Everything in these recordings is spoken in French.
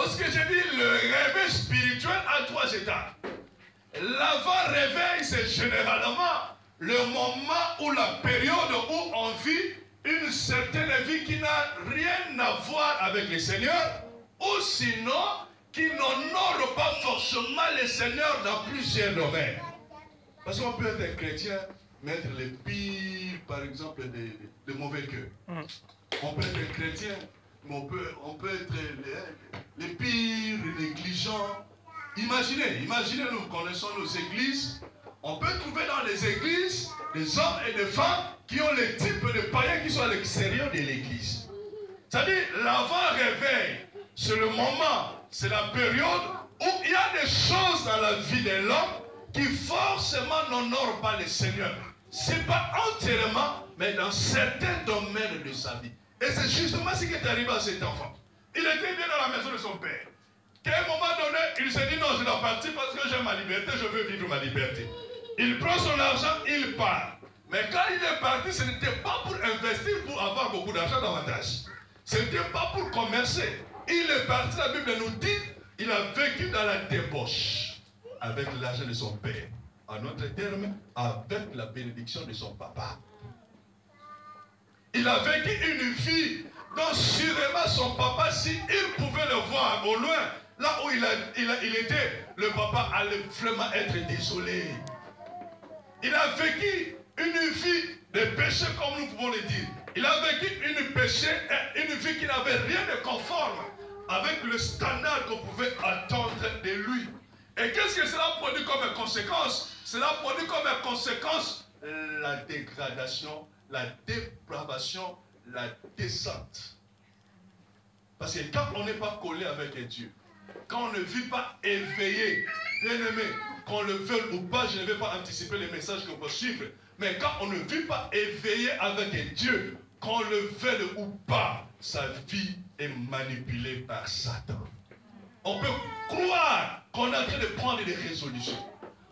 lorsque je dis le réveil spirituel a 3 étapes. L'avant-réveil, c'est généralement le moment ou la période où on vit une certaine vie qui n'a rien à voir avec le Seigneur, ou sinon qui n'honore pas forcément le Seigneur dans plusieurs domaines. Parce qu'on peut être chrétien, mais être les pires, par exemple, des mauvais cœurs. On peut être chrétien, mais on peut être les pires, négligents. Imaginez, nous connaissons nos églises. On peut trouver dans les églises des hommes et des femmes qui ont le type de païens qui sont à l'extérieur de l'église. C'est-à-dire, l'avant-réveil, c'est le moment, c'est la période où il y a des choses dans la vie de l'homme qui forcément n'honorent pas le Seigneur. Ce n'est pas entièrement, mais dans certains domaines de sa vie. Et c'est justement ce qui est arrivé à cet enfant. Il était bien dans la maison de son père. À un moment donné, il s'est dit non, je dois partir parce que j'ai ma liberté, je veux vivre ma liberté. Il prend son argent, il part. Mais quand il est parti, ce n'était pas pour investir, pour avoir beaucoup d'argent davantage. Ce n'était pas pour commercer. Il est parti, la Bible nous dit, il a vécu dans la débauche avec l'argent de son père. En autre terme, avec la bénédiction de son papa. Il a vécu une vie dont sûrement son papa, s'il pouvait le voir au loin, là où il était, le papa allait vraiment être désolé. Il a vécu une vie de péché, comme nous pouvons le dire. Il a vécu une vie qui n'avait rien de conforme avec le standard qu'on pouvait attendre de lui. Et qu'est-ce que cela produit comme conséquence? Cela produit comme conséquence la dégradation, la dépravation, la descente. Parce que quand on n'est pas collé avec Dieu, quand on ne vit pas éveillé, bien aimé, qu'on le veuille ou pas, je ne vais pas anticiper les messages que vous suivre, mais quand on ne vit pas éveillé avec Dieu, qu'on le veuille ou pas, sa vie est manipulée par Satan. On peut croire qu'on est en train de prendre des résolutions.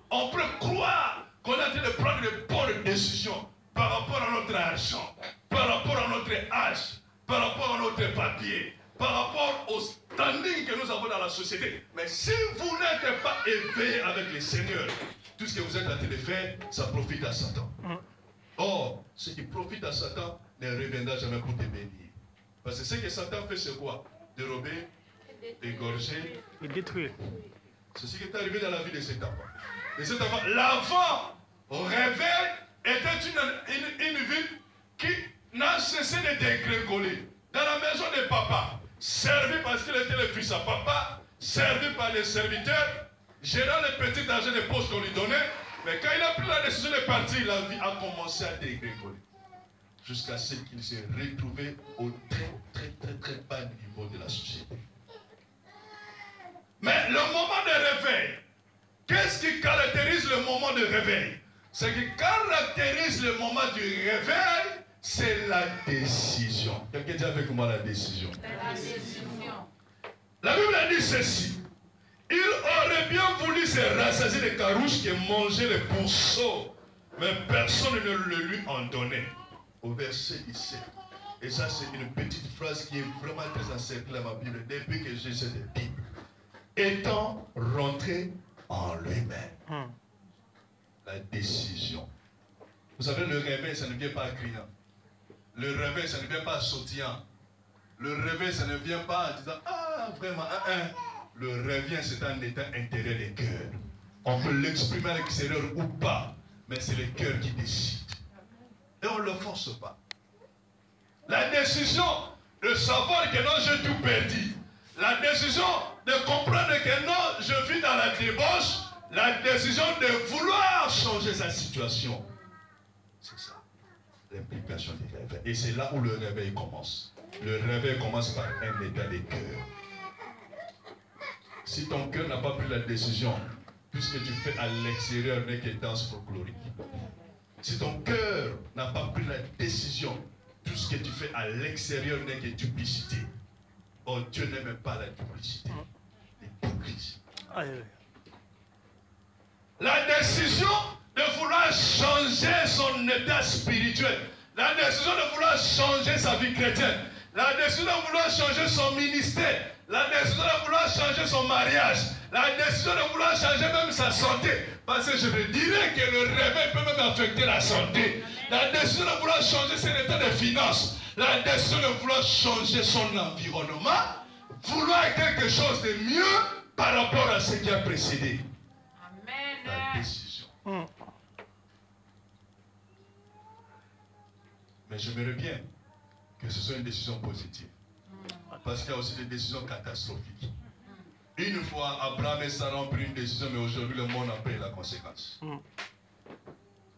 On peut croire qu'on est en train de prendre de bonnes décisions par rapport à notre argent, par rapport à notre âge, par rapport à notre papier, par rapport au standing que nous avons dans la société. Mais si vous n'êtes pas éveillé avec le Seigneur, tout ce que vous êtes en train de faire, ça profite à Satan. Or, ce qui profite à Satan ne reviendra jamais pour te bénir. Parce que ce que Satan fait, c'est quoi? Dérober, égorger et détruire. C'est ce qui est arrivé dans la vie de cet enfant. De cet enfant, l'enfant au réveil était une ville qui n'a cessé de dégringoler. Dans la maison de papa, servi parce qu'il était le fils à papa, servi par les serviteurs, gérant les petits argent de poche qu'on lui donnait. Mais quand il a pris la décision de partir, la vie a commencé à dégringoler. Jusqu'à ce qu'il s'est retrouvé au très bas niveau de la société. Mais le moment de réveil, qu'est-ce qui caractérise le moment de réveil? Ce qui caractérise le moment du réveil, c'est la décision. Quelqu'un dit avec moi la décision. La décision. La Bible a dit ceci. Il aurait bien voulu se rassasier les carouches qui mangeaient les pourceaux, mais personne ne le lui en donnait. Au verset 17. Et ça, c'est une petite phrase qui est vraiment très encerclée dans ma Bible depuis que j'ai cette Bible. Étant rentré en lui-même. La décision. Vous savez, le réveil, ça ne vient pas criant. Le réveil, ça ne vient pas sautillant. Le réveil, ça ne vient pas en disant, ah, vraiment, Le réveil, c'est un état intérieur des cœurs. On peut l'exprimer à l'extérieur ou pas, mais c'est le cœur qui décide. Et on ne le force pas. La décision de savoir que non, j'ai tout perdu. La décision de comprendre que non, je vis dans la débauche. La décision de vouloir changer sa situation. C'est ça, l'implication du réveil. Et c'est là où le réveil commence. Le réveil commence par un état de cœur. Si ton cœur n'a pas pris la décision, tout ce que tu fais à l'extérieur n'est que danse folklorique. Si ton cœur n'a pas pris la décision, tout ce que tu fais à l'extérieur n'est que duplicité. Oh, Dieu n'aime pas la duplicité. L'hypocrisie. La décision de vouloir changer son état spirituel. La décision de vouloir changer sa vie chrétienne. La décision de vouloir changer son ministère. la décision de vouloir changer son mariage, la décision de vouloir changer même sa santé. Parce que je me dirais que le réveil peut même affecter la santé. La décision de vouloir changer son état de finances, la décision de vouloir changer son environnement, vouloir quelque chose de mieux par rapport à ce qui a précédé. Amen. La décision. Mais j'aimerais bien que ce soit une décision positive. Parce qu'il y a aussi des décisions catastrophiques. Une fois, Abraham et Sarah ont pris une décision, mais aujourd'hui, le monde a payé la conséquence.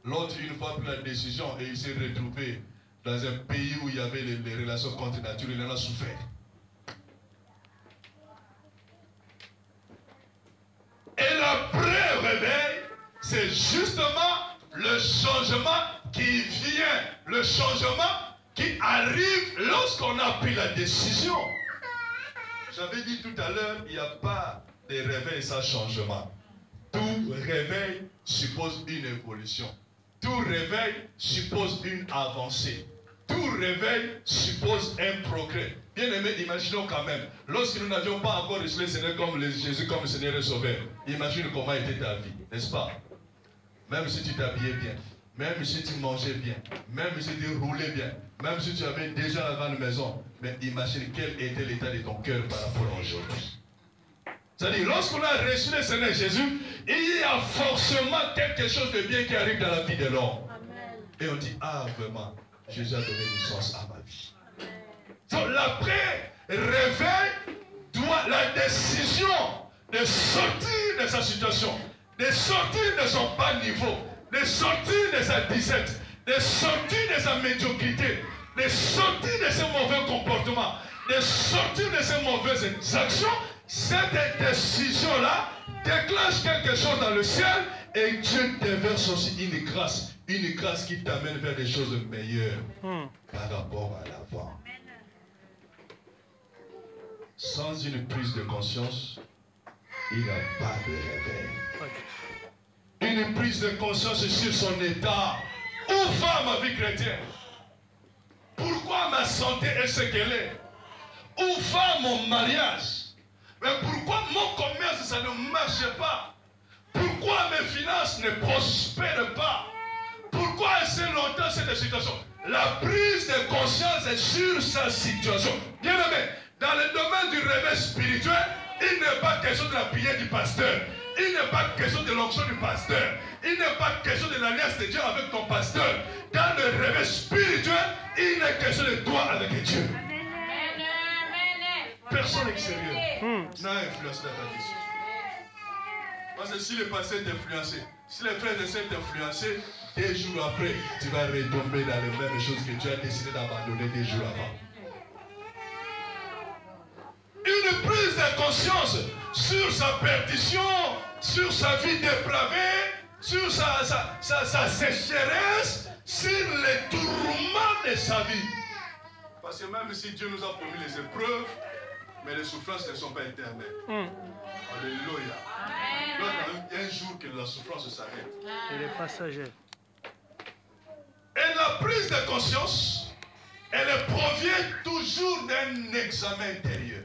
L'autre, une fois, a pris la décision et il s'est retrouvé dans un pays où il y avait les relations contre nature, il en a souffert. Et l'après-réveil, c'est justement le changement qui vient, le changement qui arrive lorsqu'on a pris la décision. J'avais dit tout à l'heure, il n'y a pas de réveil sans changement. Tout réveil suppose une évolution. Tout réveil suppose une avancée. Tout réveil suppose un progrès. Bien aimé, imaginons quand même, lorsque nous n'avions pas encore reçu le Seigneur comme Jésus comme Seigneur et Sauveur, imagine comment était ta vie, n'est-ce pas? Même si tu t'habillais bien, même si tu mangeais bien, même si tu roulais bien, même si tu avais déjà la grande maison, mais imagine quel était l'état de ton cœur par rapport à aujourd'hui. C'est-à-dire, lorsqu'on a reçu le Seigneur Jésus, il y a forcément quelque chose de bien qui arrive dans la vie de l'homme. Et on dit, ah vraiment, Jésus a donné naissance à ma vie. Donc l'après-réveil doit la décision de sortir de sa situation, de sortir de son bas niveau, de sortir de sa disette, de sortir de sa médiocrité, de sortir de ses mauvais comportements, de sortir de ses mauvaises actions. Cette décision-là déclenche quelque chose dans le ciel et Dieu déverse aussi une grâce qui t'amène vers des choses meilleures par rapport à l'avant. Sans une prise de conscience, il n'y a pas de réveil. Une prise de conscience sur son état. Où va ma vie chrétienne? Pourquoi ma santé est ce qu'elle est? Où va mon mariage? Mais pourquoi mon commerce, ça ne marche pas? Pourquoi mes finances ne prospèrent pas? Pourquoi assez longtemps cette situation? La prise de conscience est sur sa situation. Bien aimé, dans le domaine du réveil spirituel, il n'est pas question de la prière du pasteur. Il n'est pas question de l'onction du pasteur. Il n'est pas question de l'alliance de Dieu avec ton pasteur. Dans le réveil spirituel, il est question de toi avec Dieu. Personne extérieur n'a influencé dans ta décision. Parce que si le pasteur est influencé, si les frères et sœurs t'influencent, 2 jours après, tu vas retomber dans les mêmes choses que tu as décidé d'abandonner 2 jours avant. Une prise de conscience sur sa perdition, sur sa vie dépravée, sur sa sécheresse, sur les tourments de sa vie. Parce que même si Dieu nous a promis les épreuves, mais les souffrances ne sont pas éternelles. Alléluia. Il y a un jour que la souffrance s'arrête. Elle est passagère. Et la prise de conscience, elle provient toujours d'un examen intérieur,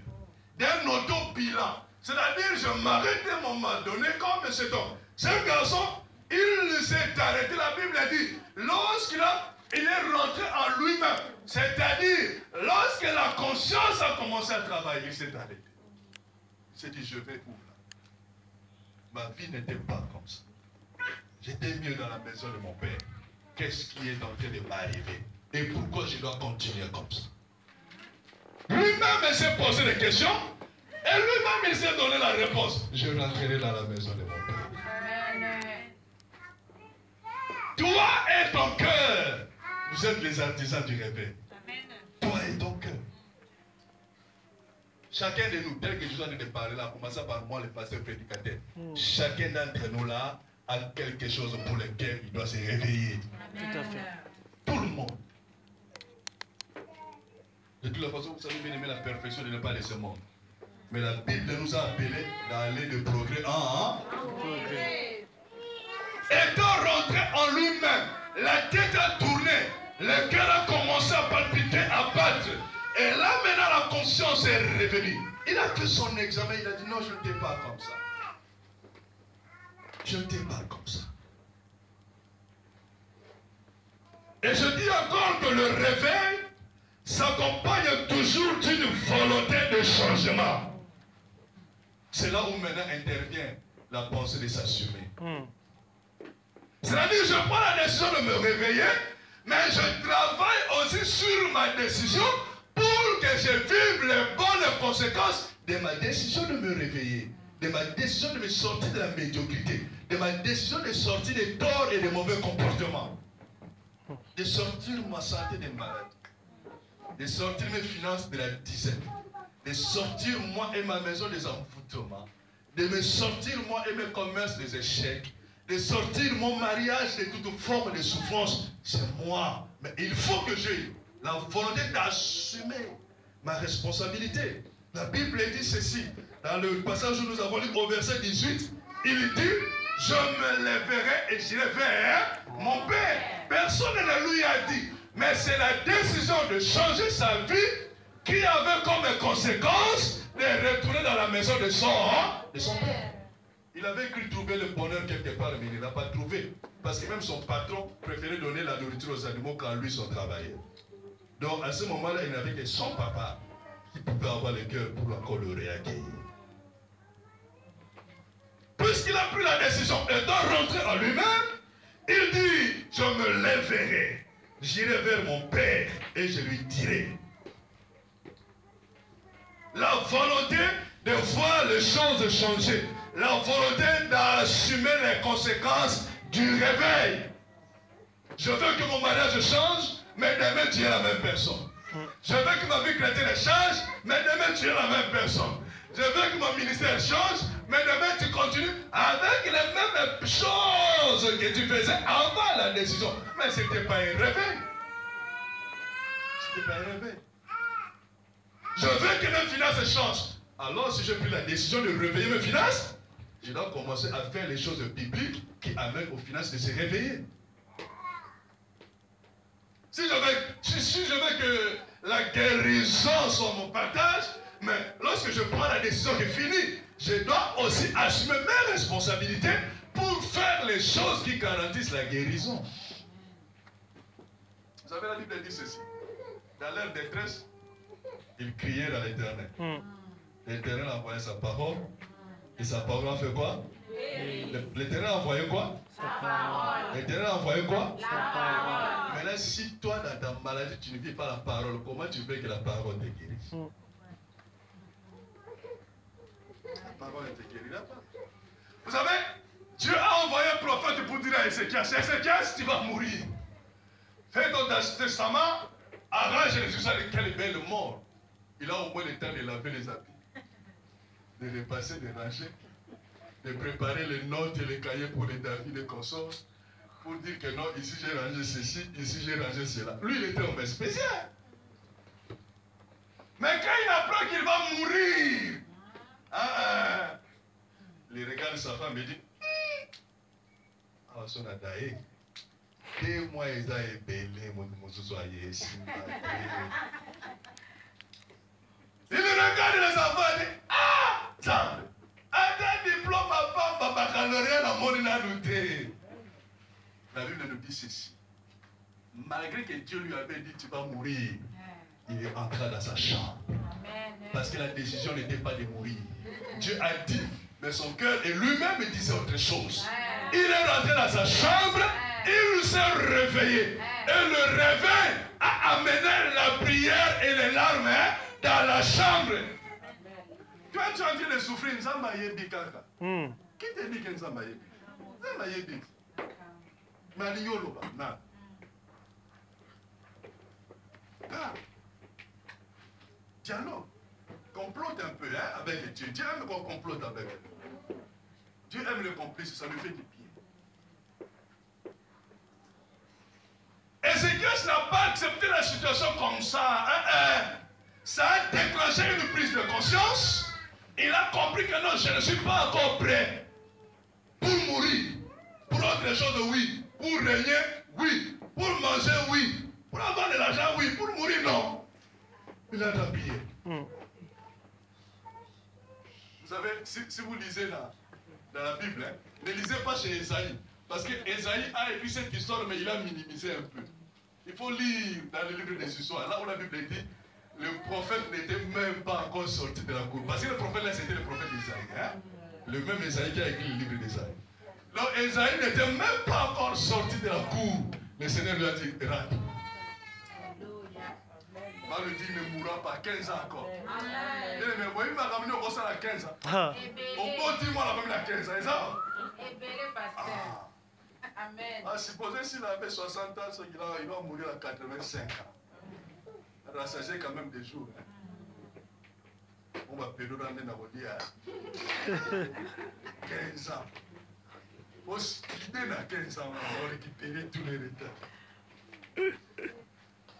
d'un auto-bilan. C'est-à-dire, je m'arrête à un moment donné comme cet homme. Ce garçon, il s'est arrêté. La Bible dit, lorsqu'il est rentré en lui-même, c'est-à-dire, lorsque la conscience a commencé à travailler, il s'est arrêté. Il s'est dit, je vais où là? Ma vie n'était pas comme ça. J'étais mieux dans la maison de mon père. Qu'est-ce qui est en train de m'arriver? Et pourquoi je dois continuer comme ça? Lui-même, il s'est posé des questions. Et lui-même, il s'est donné la réponse. Je rentrerai dans la maison de mon père. Toi et ton cœur, vous êtes les artisans du réveil. Toi et ton cœur. Chacun de nous, tel que je suis en train de parler là, commençant par moi, le pasteur prédicateur, chacun d'entre nous là a quelque chose pour lequel il doit se réveiller. Tout à fait. Tout le monde. De toute façon, vous savez bien aimer la perfection de ne pas laisser monde. Mais la Bible nous a appelés d'aller de progrès en progrès. Étant rentré en lui-même, la tête a tourné, le cœur a commencé à palpiter, à battre. Et là maintenant la conscience est revenue. Il a fait son examen, il a dit non, je ne t'ai pas comme ça. Je ne t'ai pas comme ça. Et je dis encore que le réveil s'accompagne toujours d'une volonté de changement. C'est là où maintenant intervient la pensée de s'assumer. C'est-à-dire, je prends la décision de me réveiller, mais je travaille aussi sur ma décision pour que je vive les bonnes conséquences de ma décision de me réveiller, de ma décision de me sortir de la médiocrité, de ma décision de sortir des torts et des mauvais comportements, de sortir ma santé des maladies, de sortir mes finances de la dizaine, de sortir moi et ma maison des envoûtements, de me sortir moi et mes commerces des échecs, de sortir mon mariage de toute forme de souffrance. C'est moi. Mais il faut que j'ai la volonté d'assumer ma responsabilité. La Bible dit ceci. Dans le passage où nous avons lu au verset 18, il dit, je me lèverai et j'irai vers mon Père. Personne ne lui a dit. Mais c'est la décision de changer sa vie qui avait comme conséquence de retourner dans la maison de son Père. Il avait cru trouver le bonheur quelque part, mais il ne l'a pas trouvé. Parce que même son patron préférait donner la nourriture aux animaux quand lui son travaillait. Donc à ce moment-là, il n'avait que son papa qui pouvait avoir le cœur pour encore le réaccueillir. Puisqu'il a pris la décision et doit rentrer en lui-même, il dit, je me lèverai, j'irai vers mon Père et je lui dirai. La volonté de voir les choses changer. La volonté d'assumer les conséquences du réveil. Je veux que mon mariage change, mais demain tu es la même personne. Je veux que ma vie chrétienne change, mais demain tu es la même personne. Je veux que mon ministère change, mais demain tu continues avec les mêmes choses que tu faisais avant la décision. Mais ce n'était pas un réveil. Ce n'était pas un réveil. Je veux que mes finances changent. Alors si j'ai pris la décision de réveiller mes finances, je dois commencer à faire les choses bibliques qui amènent aux finances de se réveiller. Si je veux que la guérison soit mon partage, mais lorsque je prends la décision qui est finie, je dois aussi assumer mes responsabilités pour faire les choses qui garantissent la guérison. Vous savez, la Bible dit ceci. Dans leur détresse, ils crièrent à l'Éternel. L'Éternel a envoyé sa parole. Et sa parole a fait quoi? L'Éternel a envoyé quoi? Sa parole. L'Éternel a envoyé quoi? Sa parole. Maintenant, si toi, dans ta maladie, tu ne vis pas la parole, comment tu veux que la parole te guérisse? La parole ne te guérira pas. Vous savez, Dieu a envoyé un prophète pour dire à Ézéchias, Ézéchias, tu vas mourir. Fais ton testament, arrange les choses avec quelle belle mort. Il a au moins le temps de laver les habits, de repasser, de ranger, de préparer les notes et les cahiers pour les David et consorts, pour dire que non, ici j'ai rangé ceci, ici j'ai rangé cela. Lui, il était homme spécial. Mais quand il apprend qu'il va mourir, il regarde sa femme et dit, ah, son adaïe, 2 mois, ils ont ébellé, mon sosoyer, il regarde les enfants et dit, ah, ça, un diplôme à femme, baccalauréat dans mon inanouté. La Bible nous dit ceci. Malgré que Dieu lui avait dit, tu vas mourir, il est entré dans sa chambre. Parce que la décision n'était pas de mourir. Dieu a dit, mais son cœur et lui-même disait autre chose. Il est rentré dans sa chambre, il s'est réveillé. Et le réveil a amené la prière et les larmes dans la chambre. Toi, tu es en train de souffrir, Nzamba yebi kaka. Qui te dit que Nzamba yebi? Nzamba yebi. Maliyolo, non. Dialogue. Complote un peu avec Dieu. Dieu aime qu'on complote avec lui. Dieu aime le complice, ça lui fait du bien. Ézéchias n'a pas accepté la situation comme ça. Ça a déclenché une prise de conscience. Il a compris que non, je ne suis pas encore prêt. Pour mourir. Pour autre chose, oui. Pour régner, oui. Pour manger, oui. Pour avoir de l'argent, oui. Pour mourir, non. Il a appuyé. Vous savez, si vous lisez dans la Bible, hein, ne lisez pas chez Esaïe. Parce que Esaïe a écrit cette histoire, mais il a minimisé un peu. Il faut lire dans le livre des histoires. Là où la Bible dit, le prophète n'était même pas encore sorti de la cour. Parce que le prophète là, c'était le prophète d'Esaïe. Hein? Le même Esaïe qui a écrit le livre d'Esaïe. Donc Esaïe n'était même pas encore sorti de la cour. Le Seigneur lui a dit, rate. Va lui dire, il ne mourra pas 15 ans encore. Mais moi, il m'a ramené au boss à 15 ans. Au bon dit, moi, la même à 15 ans. Et ça? Amen. Ah, supposez s'il avait 60 ans, il va mourir à 85 ans. Rassasier quand même des jours. Hein. On va pédo dans les 15 ans. Au l'idée dans 15 ans, on va récupérer tous les retards.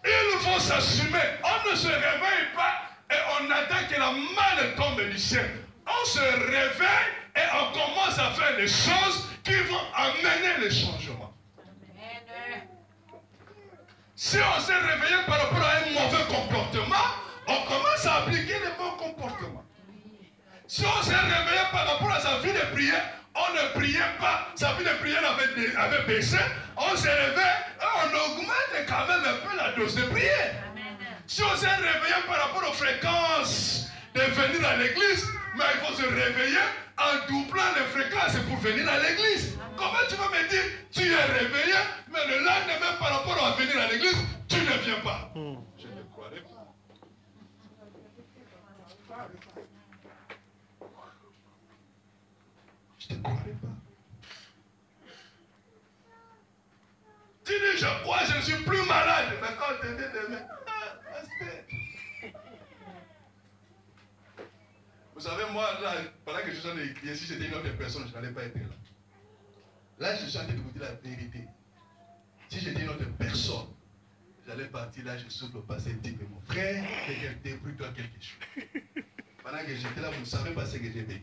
Il faut s'assumer. On ne se réveille pas et on attend que la main tombe du ciel. On se réveille et on commence à faire des choses qui vont amener le changement. Si on s'est réveillé par rapport à un mauvais comportement, on commence à appliquer les bons comportements. Si on s'est réveillé par rapport à sa vie de prière, on ne priait pas, sa vie de prière avait baissé, on se réveille et on augmente quand même un peu la dose de prière. Si on s'est réveillé par rapport aux fréquences de venir à l'église, mais il faut se réveiller en doublant les fréquences pour venir à l'église. Comment tu vas me dire, tu es réveillé, mais le lendemain par rapport à venir à l'église, tu ne viens pas. Je ne croirais pas. Je ne croirais pas. Tu dis, je crois, je ne suis plus malade. Mais quand on te dit demain, vous savez, moi, là, pendant que je suis en train d'écrire, si j'étais une autre personne, je n'allais pas être là. Là, je suis en train de vous dire la vérité. Si j'étais une autre personne, j'allais partir là, je souffle au passé, dire, mon frère, débrouille-toi quelque chose. Pendant que j'étais là, vous ne savez pas ce que j'ai vécu.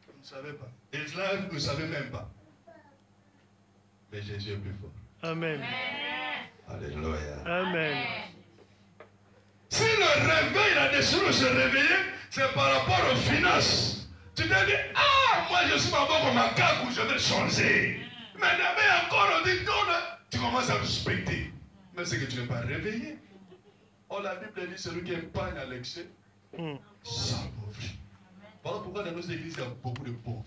Vous ne savez pas. Et là, vous ne savez même pas. Mais Jésus est plus fort. Amen. Alléluia. Amen. Si le réveil là-dessus de se réveiller, c'est par rapport aux finances. Tu te dis, ah, moi je suis pas bon comme un cas où je vais changer. Mais demain encore, on dit, non, tu commences à suspecter. Mais c'est que tu n'es pas réveillé. Oh, la Bible dit, celui qui épargne à l'excès, s'appauvrit. Voilà pourquoi dans nos églises, il y a beaucoup de pauvres.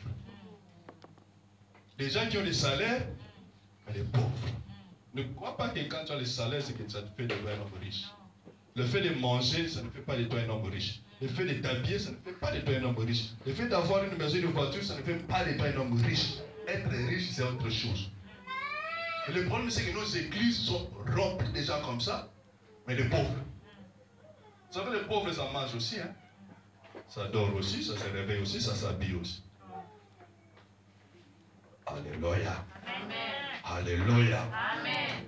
Les gens qui ont des salaires, mais les pauvres. Ne crois pas que quand tu as les salaires, c'est que ça te fait de toi un homme riche. Le fait de manger, ça ne fait pas de toi un homme riche. Le fait de t'habiller, ça ne fait pas de toi un homme riche. Le fait d'avoir une maison et une voiture, ça ne fait pas de toi un homme riche. Être riche, c'est autre chose. Et le problème, c'est que nos églises sont remplies de gens comme ça, mais de pauvres. Vous savez, les pauvres, ça mange aussi. Hein? Ça dort aussi, ça se réveille aussi, ça s'habille aussi. Alléluia. Alléluia. Amen.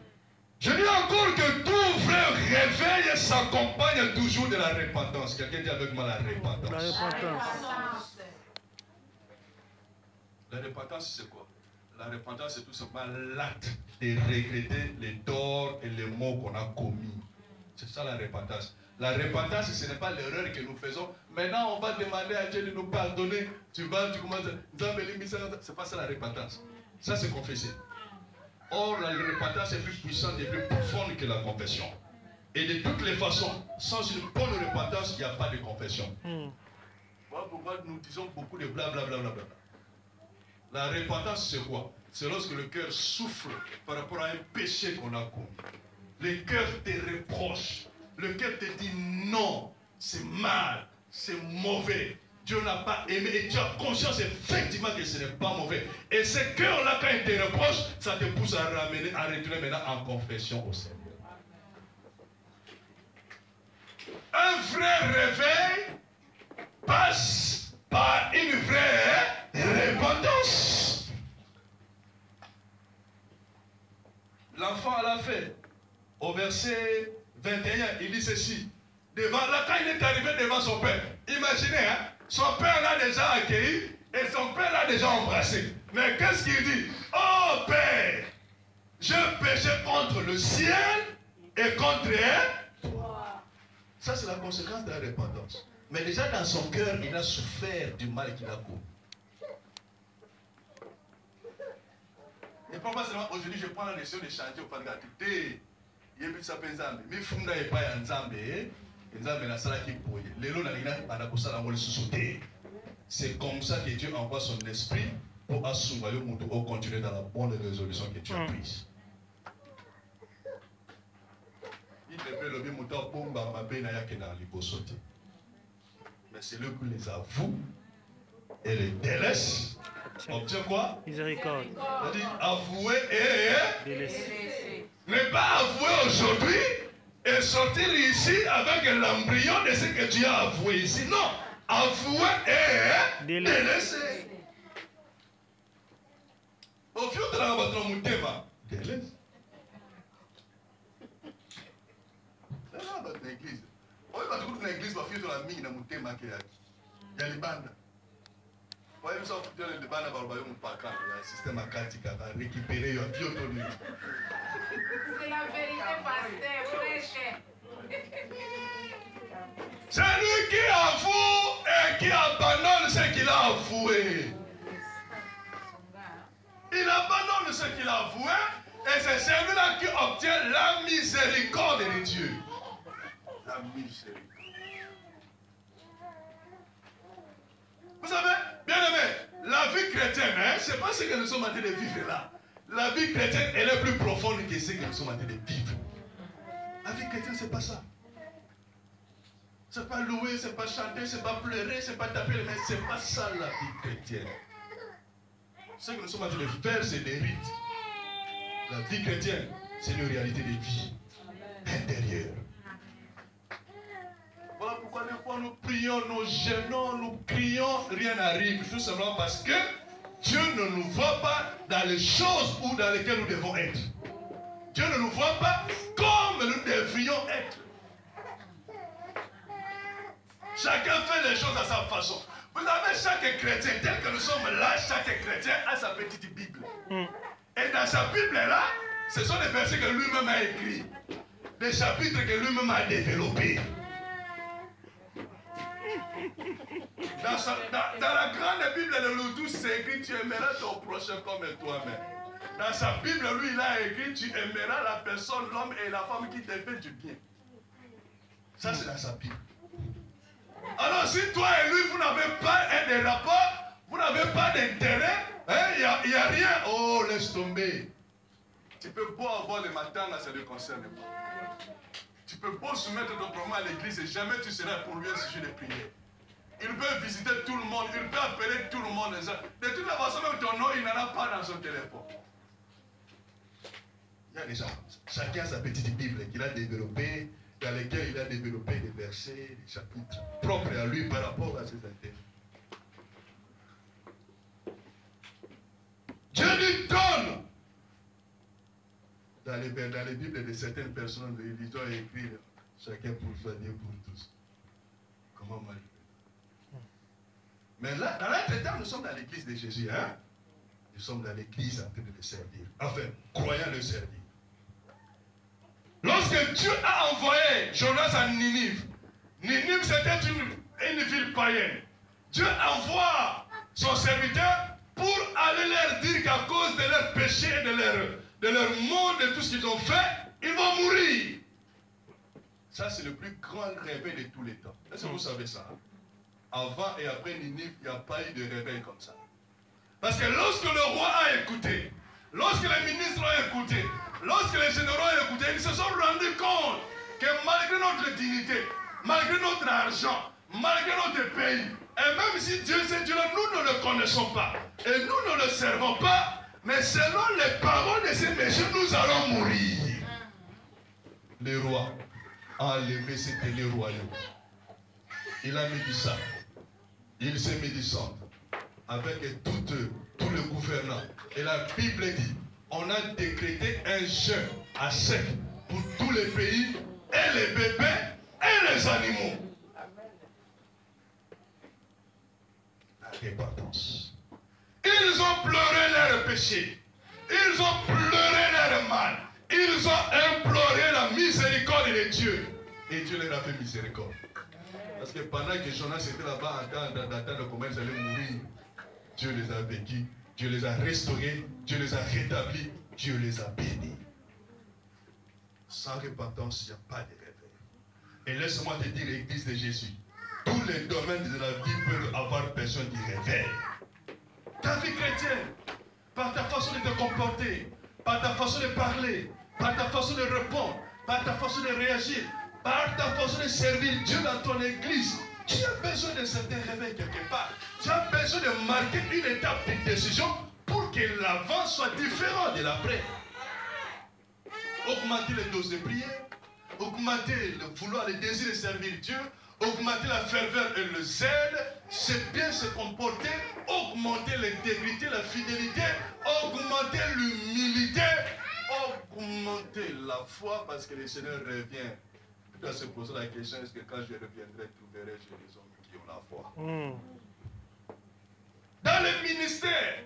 Je dis encore que tout vrai réveil s'accompagne toujours de la repentance. Quelqu'un dit avec moi la repentance. La repentance. La repentance, c'est quoi? La repentance, c'est tout simplement l'acte de regretter les torts et les maux qu'on a commis. C'est ça la repentance. La repentance, ce n'est pas l'erreur que nous faisons. Maintenant, on va demander à Dieu de nous pardonner. Tu commences à... C'est pas ça la repentance. Ça, c'est confesser. Or, la repentance est plus puissante et plus profonde que la confession. Et de toutes les façons, sans une bonne repentance, il n'y a pas de confession. Voilà pourquoi nous disons beaucoup de blablabla. La repentance, c'est quoi? C'est lorsque le cœur souffre par rapport à un péché qu'on a commis. Le cœur te reproche. Le cœur te dit non, c'est mal, c'est mauvais. Dieu n'a pas aimé et tu as conscience effectivement que ce n'est pas mauvais. Et ce cœur-là, quand il te reproche, ça te pousse à ramener, à retourner maintenant en confession au Seigneur. Un vrai réveil passe par une vraie repentance. L'enfant l'a fait. Au verset 21, il dit ceci. Là, quand il est arrivé devant son père, imaginez, hein, son père l'a déjà accueilli et son père l'a déjà embrassé. Mais qu'est-ce qu'il dit? Oh Père, je péché contre le ciel et contre toi. Ça, c'est la conséquence de la repentance. Mais déjà dans son cœur, il a souffert du mal qu'il a commis. Et pourquoi seulement aujourd'hui je prends la décision de changer au Padre Gatité. Il y a plus de ça Nzambe. Mais Funda n'est pas Nzambe. Nzambe n'a pas qui pour lui. Lélo n'a pas de sauter. C'est comme ça que Dieu envoie son esprit pour assumer le monde au continuer dans la bonne résolution que tu as prise. Il devait le bien monter pour ma peine à yake dans l'hyposoté. Mais c'est le qui les avoue et les délaisse. Obtient quoi? Miséricorde. C'est-à-dire avouer et Délaisser. ne pas avouer aujourd'hui et sortir ici avec l'embryon de ce que tu as avoué ici. Non, avouer et délaisser. Au fil de la votre moutema, délaisse. C'est là votre église. On va trouver une église pour faire de la mine dans moutema qui est aquí. Il y a les bandes. Vous voyez, ça, il y a les bandes dans le royaume. Il y a un système aquatique à récupérer, il y a un biotonné. C'est la vérité, pasteur, prêche. C'est lui qui avoue et qui abandonne ce qu'il a avoué. Il abandonne ce qu'il a avoué et c'est celui-là qui obtient la miséricorde de Dieu. La miséricorde. Vous savez, bien aimé, la vie chrétienne, hein, ce n'est pas ce que nous sommes en train de vivre là. La vie chrétienne, elle est plus profonde que ce que nous sommes en train de vivre. La vie chrétienne, ce n'est pas ça. Ce n'est pas louer, ce n'est pas chanter, ce n'est pas pleurer, ce n'est pas taper les mains. Ce n'est pas ça la vie chrétienne. Ce que nous sommes en train de faire, c'est des rites. La vie chrétienne, c'est une réalité de vie intérieure. Voilà pourquoi des fois nous prions, nous gênons, nous crions, rien n'arrive. Tout simplement parce que Dieu ne nous voit pas dans les choses dans lesquelles nous devons être. Dieu ne nous voit pas comme nous devrions être. Chacun fait les choses à sa façon. Vous avez chaque chrétien, tel que nous sommes là, chaque chrétien a sa petite Bible. Et dans sa Bible là, ce sont des versets que lui-même a écrits. Des chapitres que lui-même a développés. Dans la grande Bible de l'Oudou, c'est écrit tu aimeras ton prochain comme toi-même. Dans sa Bible, lui, il a écrit tu aimeras la personne, l'homme et la femme qui te fait du bien. Ça, c'est dans sa Bible. Alors, si toi et lui, vous n'avez pas de rapport, vous n'avez pas d'intérêt, il n'y a rien. Oh, laisse tomber. Tu peux beau avoir le matin, là, ça ne te concerne pas. Tu peux beau soumettre ton problème à l'église et jamais tu seras pour lui un sujet de prière. Il peut visiter tout le monde, il peut appeler tout le monde. De toute façon, même ton nom, il n'en a pas dans son téléphone. Il y a des gens, chacun a sa petite Bible qu'il a développée, dans lesquelles il a développé des versets, des chapitres propres à lui par rapport à ses intérêts. Dieu lui donne. Dans les Bibles de certaines personnes, ils ont écrit chacun pour soi, Dieu pour tous. Comment mal? Mais là, dans l'entretemps, nous sommes dans l'église de Jésus. Hein? Nous sommes dans l'église en train de le servir. Enfin, croyant le servir. Lorsque Dieu a envoyé Jonas à Ninive, Ninive c'était une ville païenne. Dieu envoie son serviteur pour aller leur dire qu'à cause de leur péché et de leur monde, de tout ce qu'ils ont fait, ils vont mourir. Ça, c'est le plus grand réveil de tous les temps. Est-ce que vous savez ça? Hein? Avant et après Ninive, il n'y a pas eu de réveil comme ça. Parce que lorsque le roi a écouté, lorsque les ministres ont écouté, lorsque les généraux ont écouté, ils se sont rendus compte que malgré notre dignité, malgré notre argent, malgré notre pays, et même si Dieu c'est Dieu, nous ne le connaissons pas, et nous ne le servons pas, mais selon les paroles de ces messieurs, nous allons mourir. Le roi a enlevé ses télés royaux. Il a mis du sang. Il s'est mis du sang avec tout le gouvernement. Et la Bible dit, on a décrété un jeûne à sec pour tous les pays, et les bébés, et les animaux. La repentance. Ils ont pleuré leur péché. Ils ont pleuré leur mal. Ils ont imploré la miséricorde de Dieu. Et Dieu leur a fait miséricorde. Parce que pendant que Jonas était là-bas en d'attendre comment ils allaient mourir, Dieu les a vaincus, Dieu les a restaurés, Dieu les a rétablis, Dieu les a bénis. Sans repentance, il n'y a pas de réveil. Et laisse-moi te dire, Église de Jésus, tous les domaines de la vie peuvent avoir besoin du réveil. Ta vie chrétienne, par ta façon de te comporter, par ta façon de parler, par ta façon de répondre, par ta façon de réagir, par ta façon de servir Dieu dans ton église, tu as besoin d'un certain réveil quelque part. Tu as besoin de marquer une étape de décision pour que l'avant soit différent de l'après. Augmenter les doses de prière, augmenter le vouloir, le désir de servir Dieu, augmenter la ferveur et le zèle, c'est bien se comporter, augmenter l'intégrité, la fidélité, augmenter l'humilité, augmenter la foi parce que le Seigneur revient. Tu dois se poser la question, est-ce que quand je reviendrai, trouverai-je les hommes qui ont la foi? Dans le ministère,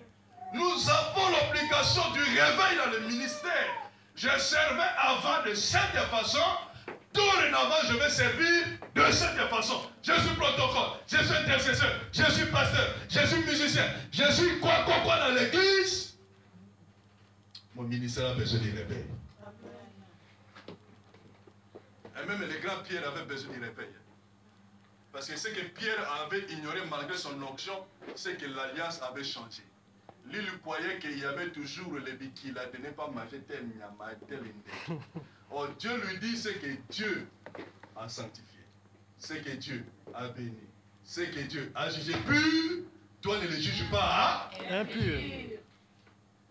nous avons l'obligation du réveil dans le ministère. Je servais avant de cette façon, dorénavant je vais servir de cette façon. Je suis protocole, je suis intercesseur, je suis pasteur, je suis musicien, je suis quoi dans l'église. Mon ministère a besoin du réveil. Et même le grand Pierre avait besoin du réveil. Parce que ce que Pierre avait ignoré malgré son onction, c'est que l'alliance avait changé. Lui, il croyait qu'il y avait toujours le qui ne tenait pas manger tel nyama, tel indé. Or, Dieu lui dit ce que Dieu a sanctifié, ce que Dieu a béni, ce que Dieu a jugé pur, toi ne le juges pas impur.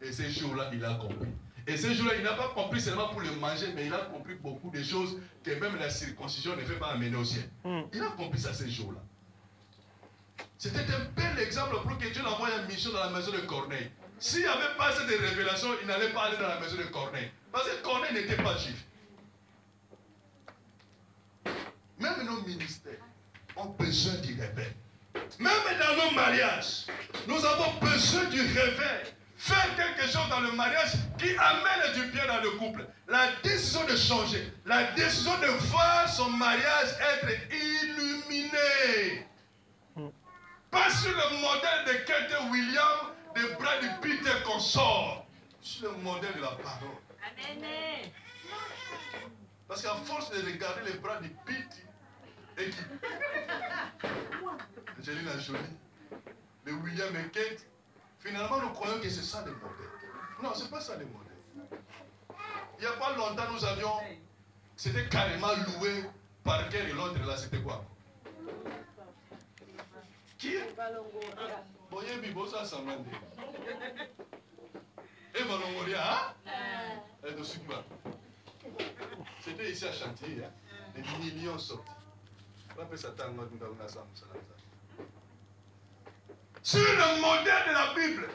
Et ce jour-là, il a compris. Et ce jour-là, il n'a pas compris seulement pour le manger, mais il a compris beaucoup de choses que même la circoncision ne fait pas amener au ciel. Il a compris ça ce jour-là. C'était un bel exemple pour que Dieu l'envoie en mission dans la maison de Corneille. S'il n'y avait pas cette révélation, il n'allait pas aller dans la maison de Corneille. Parce que Corneille n'était pas juif. Même nos ministères ont besoin du réveil. Même dans nos mariages, nous avons besoin du réveil. Faire quelque chose dans le mariage qui amène du bien dans le couple. La décision de changer. La décision de voir son mariage être illuminé. Pas sur le modèle de Kate Williams, de Brad Pitt et consort. Sur le modèle de la parole. Amen. Parce qu'à force de regarder les Brad Pitt et qui... Angelina Jolie, les William et Kate, finalement nous croyons que c'est ça le modèle. Non, c'est pas ça le modèle. Il n'y a pas longtemps nous avions... C'était carrément loué par quel et l'autre là, c'était quoi? Qui? Boye Bibosa Samande. Eva Longoria, hein? Elle de Sugba. C'était ici à Chantier, hein? Des millions sortis. On appelle ça Tango Dundauna Sam Salazar. Sur le modèle de la Bible.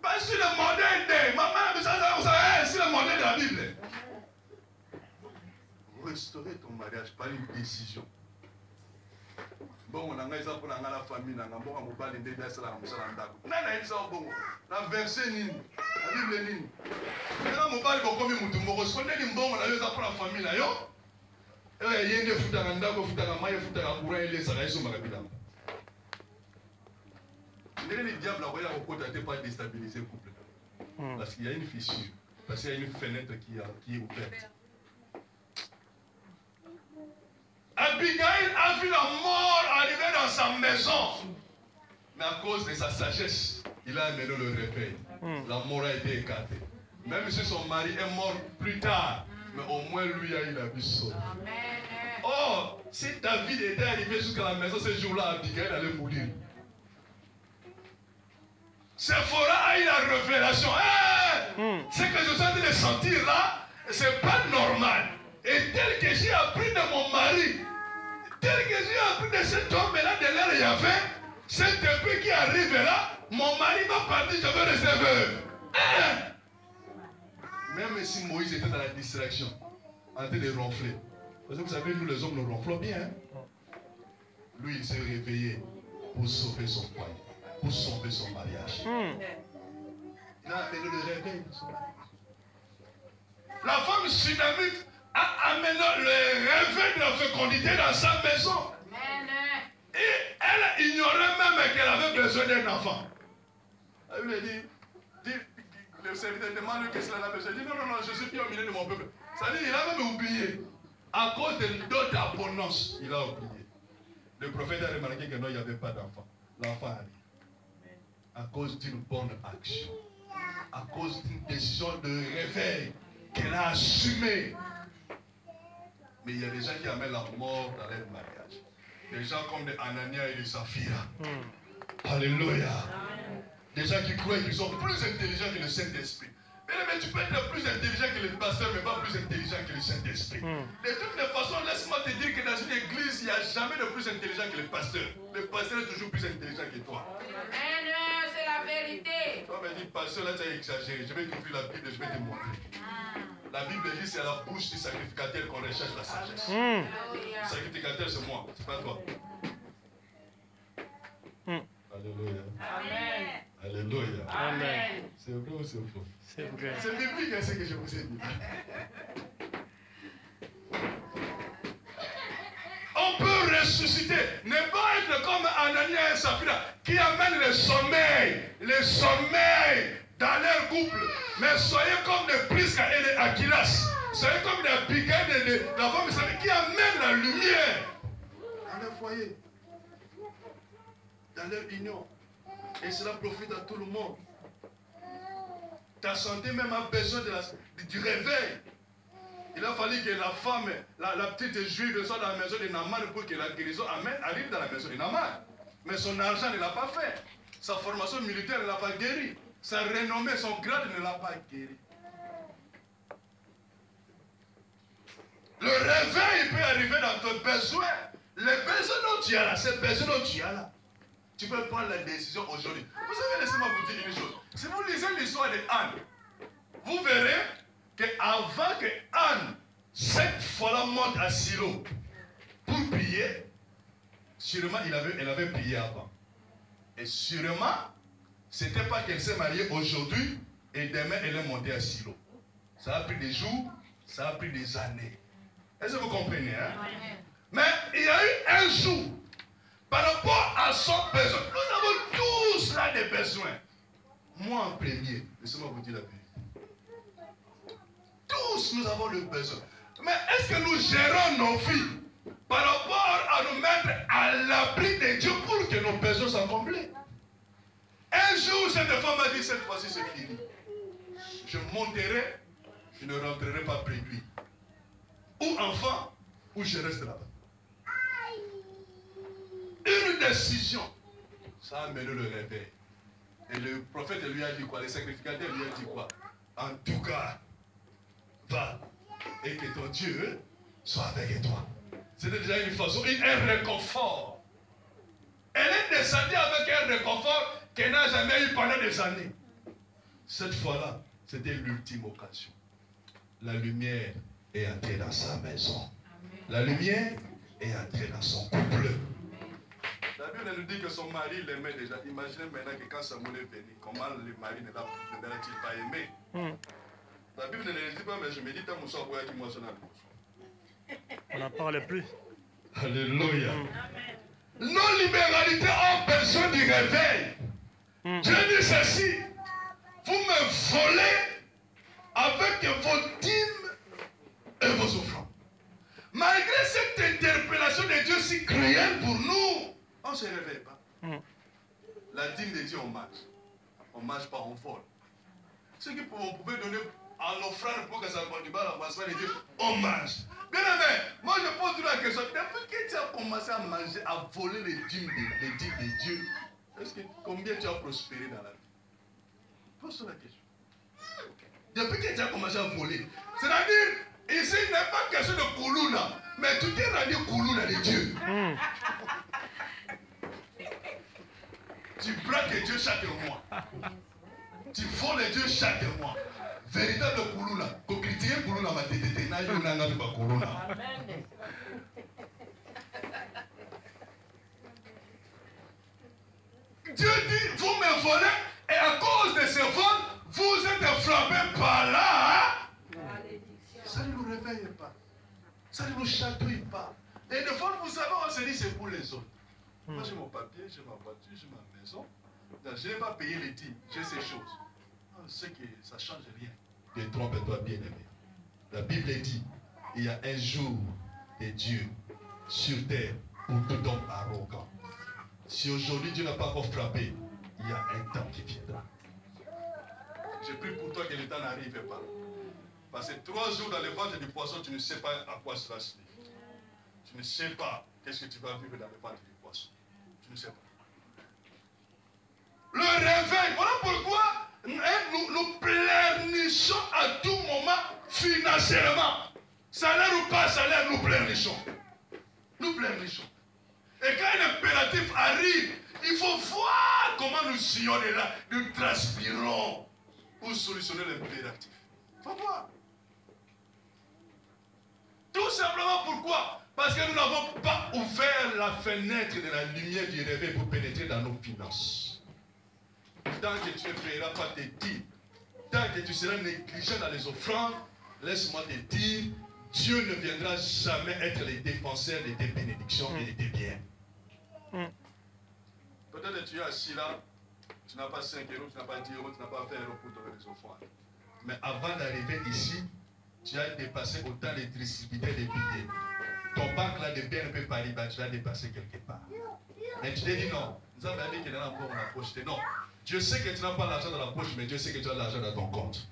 Pas sur le modèle de maman, sur le modèle de la Bible. Restaurer ton mariage par une décision. Bon, on a la famille, on a mobile de la la verset nini, la Bible nini. On a mobile pour combien de temps, on a bon, on a la famille là, yo. Et il y a des foutants en dago, foutants en maille, foutants en courant, et les salariés sont malades. Les diables, on ne peut pas déstabiliser le couple. Parce qu'il y a une fissure, parce qu'il y a une fenêtre qui est ouverte. Abigail a vu la mort arriver dans sa maison. Mais à cause de sa sagesse, il a amené le réveil. La mort a été écartée. Même si son mari est mort plus tard, mais au moins lui a eu la vie sauve. Oh, si David était arrivé jusqu'à la maison ce jour-là, Abigail allait mourir. Sephora a eu la révélation. Ce que je suis en train de sentir là, c'est pas normal. Et tel que j'ai appris de mon mari, tel que j'ai appris de cet homme-là de l'air Yahvé, cet épée qui arrive là, mon mari va partir, je vais rester veuve. Même si Moïse était dans la distraction, en train de ronfler. Parce que vous savez, nous les hommes, nous ronflons bien. Hein? Lui, il s'est réveillé pour sauver son foyer, pour sauver son mariage. Il a amené le réveil de son mariage. La femme sunamite a amené le réveil de la fécondité dans sa maison. qu'elle avait besoin d'un enfant. La Bible dit, le serviteur demande que cela a besoin. Il dit, non, non, non, je suis plus au milieu de mon peuple. Ça dit, il a même oublié. À cause de d'autres abondances, il a oublié. Le prophète a remarqué que non, il n'y avait pas d'enfant. L'enfant arrive. À cause d'une bonne action. À cause d'une décision de réveil qu'elle a assumée. Mais il y a des gens qui amènent la mort dans leur mariage. Des gens comme des Anania et des Saphira. Alléluia. Des gens qui croient qu'ils sont plus intelligents que le Saint-Esprit. Mais tu peux être plus intelligent que le pasteur, mais pas plus intelligent que le Saint-Esprit. De toutes les façons, laisse-moi te dire que dans une église, il n'y a jamais de plus intelligent que le pasteur. Le pasteur est toujours plus intelligent que toi. Amen, c'est la vérité. Toi, me dis, pasteur, là, tu as exagéré. Je vais t'ouvrir la Bible et je vais te montrer. La Bible dit c'est à la bouche du sacrificateur qu'on recherche la sagesse. Le sacrificateur, c'est moi, c'est pas toi. Alléluia. Amen. Alléluia. Amen. C'est vrai ou c'est faux? C'est vrai. C'est biblique, ce que je vous ai dit. On peut ressusciter, ne pas être comme Anania et Saphira qui amènent le sommeil dans leur couple. Mais soyez comme des Prisca et des Aquilas. Soyez comme des Abigail de la femme qui amènent la lumière dans leur foyer, dans leur union. Et cela profite à tout le monde. Ta santé même a besoin du réveil. Il a fallu que la femme, la petite juive soit dans la maison de Naaman pour que la guérison arrive dans la maison de Naaman. Mais son argent ne l'a pas fait. Sa formation militaire ne l'a pas guéri. Sa renommée, son grade ne l'a pas guéri. Le réveil peut arriver dans ton besoin. Les besoins dont tu as là, ces besoins dont tu as là. Tu peux prendre la décision aujourd'hui. Vous savez, laissez-moi vous dire une chose. Si vous lisez l'histoire de Anne, vous verrez qu'avant que Anne, cette fois-là, monte à Silo pour prier, sûrement elle avait prié avant. Et sûrement, ce n'était pas qu'elle s'est mariée aujourd'hui et demain elle est montée à Silo. Ça a pris des jours, ça a pris des années. Est-ce que vous comprenez? Hein? Mais il y a eu un jour. Par rapport à son besoin, nous avons tous là des besoins. Moi en premier, laissez-moi vous dire la vérité. Tous nous avons le besoin. Mais est-ce que nous gérons nos vies par rapport à nous mettre à l'abri de Dieu pour que nos besoins soient comblés? Un jour, cette femme m'a dit, cette fois-ci c'est fini. Je monterai, je ne rentrerai pas près de lui. Ou enfant, ou je reste là-bas. Une décision, ça a mené le réveil. Et le prophète lui a dit quoi? Le sacrificateur lui a dit quoi? En tout cas, va et que ton Dieu soit avec toi. C'était déjà une façon, un réconfort. Elle est descendue avec un réconfort qu'elle n'a jamais eu pendant des années. Cette fois-là, c'était l'ultime occasion. La lumière est entrée dans sa maison. La lumière est entrée dans son couple. La Bible nous dit que son mari l'aimait déjà. Imaginez maintenant que quand Samuel est venu, comment le mari ne l'a-t-il pas aimé? La Bible ne le dit pas, mais je me dis, tant que moi, qui moi, on n'en parle plus. Alléluia. Nos libéralités ont besoin du réveil. Dieu dit ceci. Vous me volez avec vos dîmes et vos offrandes. Malgré cette interpellation de Dieu si cruelle pour nous, on ne se réveille pas. La dîme de Dieu, on mange. On ne mange pas, on vole. Ce qu'on pouvait donner en offrande pour que ça soit du bas à la de Dieu, on mange. Bien aimé, moi je pose toujours la question. Depuis que tu as commencé à manger, à voler les dîmes de Dieu, combien tu as prospéré dans la vie? Pose-toi la question. Depuis que tu as commencé à voler, c'est-à-dire, ici il n'est pas question de Koulouna, mais tu t'es rendu Koulouna de Dieu. Tu braques Dieu chaque mois. Tu voles Dieu chaque mois. Véritable Koulouna. Quand critiquer Koulouna, ma tête, n'a pas Koulouna. Dieu dit, vous me volez, et à cause de ce vol, vous êtes frappés par là. Ça ne nous réveille pas. Ça ne nous chatouille pas. Et des fois, vous savez, on se dit, c'est pour les autres. Moi, j'ai mon papier, j'ai ma voiture, j'ai ma maison. Je n'ai pas payé les dîmes, j'ai ces choses. On sait que ça ne change rien. Détrompe-toi, bien-aimé. La Bible dit, il y a un jour de Dieu sur terre pour tout homme arrogant. Si aujourd'hui Dieu n'a pas encore frappé, il y a un temps qui viendra. J'ai pris pour toi que le temps n'arrive pas. Parce que 3 jours dans le ventre du poisson, tu ne sais pas à quoi cela signifie. Tu ne sais pas qu'est-ce que tu vas vivre dans le ventre du poisson. Tu ne sais pas. Le réveil, voilà pourquoi nous pleurnichons à tout moment financièrement. Salaire ou pas salaire, nous pleurnichons. Nous pleurnichons. Et quand un impératif arrive, il faut voir comment nous sillons là, nous transpirons pour solutionner l'impératif. Il faut voir. Tout simplement pourquoi? Parce que nous n'avons pas ouvert la fenêtre de la lumière du réveil pour pénétrer dans nos finances. Tant que tu ne paieras pas tes dîmes, tant que tu seras négligent dans les offrandes, laisse-moi te dire, Dieu ne viendra jamais être le défenseur de tes bénédictions et de tes biens. Peut-être que tu es assis là, tu n'as pas 5 euros, tu n'as pas 10 euros, tu n'as pas 20 euros pour donner les offrandes. Mais avant d'arriver ici, tu as dépassé autant de distributeurs de billets. Ton banque là de bien ne peut pas aller, tu l'as dépassé quelque part. Mais tu t'es dit non, nous avons dit qu'il y en a encore dans la poche. Non, Dieu sait que tu n'as pas l'argent dans la poche, mais Dieu sait que tu as l'argent dans ton compte.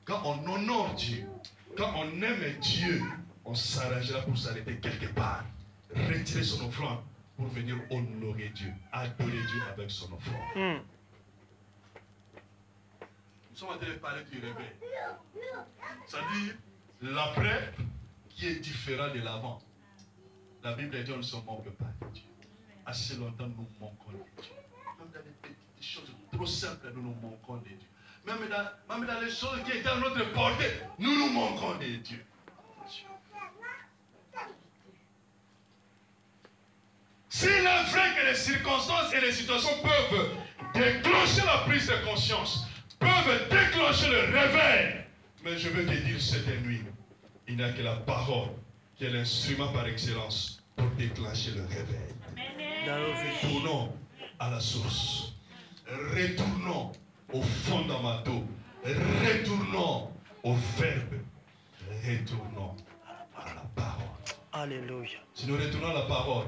Quand on honore Dieu, quand on aime Dieu, on s'arrangera pour s'arrêter quelque part. Retirer son offrande pour venir honorer Dieu, adorer Dieu avec son offrande. Nous sommes en train de parler du réveil. C'est-à-dire l'après qui est différent de l'avant. La Bible dit on ne se manque pas de Dieu. Assez longtemps nous manquons de Dieu. Même dans les petites choses trop simples, nous nous manquons de Dieu. Même dans les choses qui étaient à notre portée, nous nous manquons de Dieu. S'il est vrai que les circonstances et les situations peuvent déclencher la prise de conscience, peuvent déclencher le réveil, mais je veux te dire cette nuit, il n'y a que la parole qui est l'instrument par excellence pour déclencher le réveil. Tournons à la source. Retournons aux fondamentaux. Retournons au verbe. Retournons à la parole. Alléluia. Si nous retournons à la parole,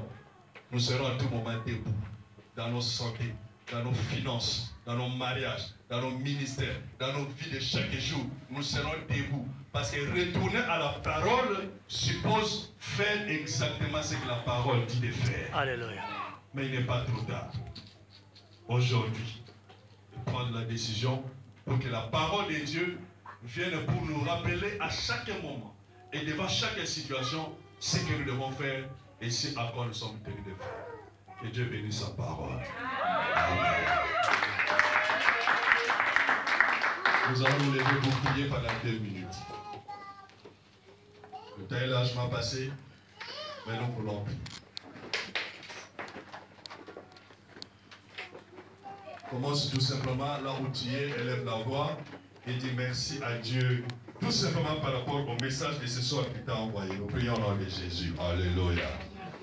nous serons à tout moment debout dans nos santé, dans nos finances, dans nos mariages, dans nos ministères, dans nos vies de chaque jour. Nous serons debout. Parce que retourner à la parole suppose faire exactement ce que la parole dit de faire. Alléluia. Mais il n'est pas trop tard. Aujourd'hui, de prendre la décision pour que la parole de Dieu vienne pour nous rappeler à chaque moment et devant chaque situation ce que nous devons faire et ce à quoi nous sommes tenus de faire. Que Dieu bénisse sa parole. Amen. Nous allons nous lever pour prier pendant 2 minutes. Le temps est largement passé, mais nous voulons prier. Commence tout simplement là où tu es, élève la voix et dis merci à Dieu. Tout simplement par rapport au message de ce soir qu'il t'a envoyé. Nous prions au nom de Jésus. Alléluia.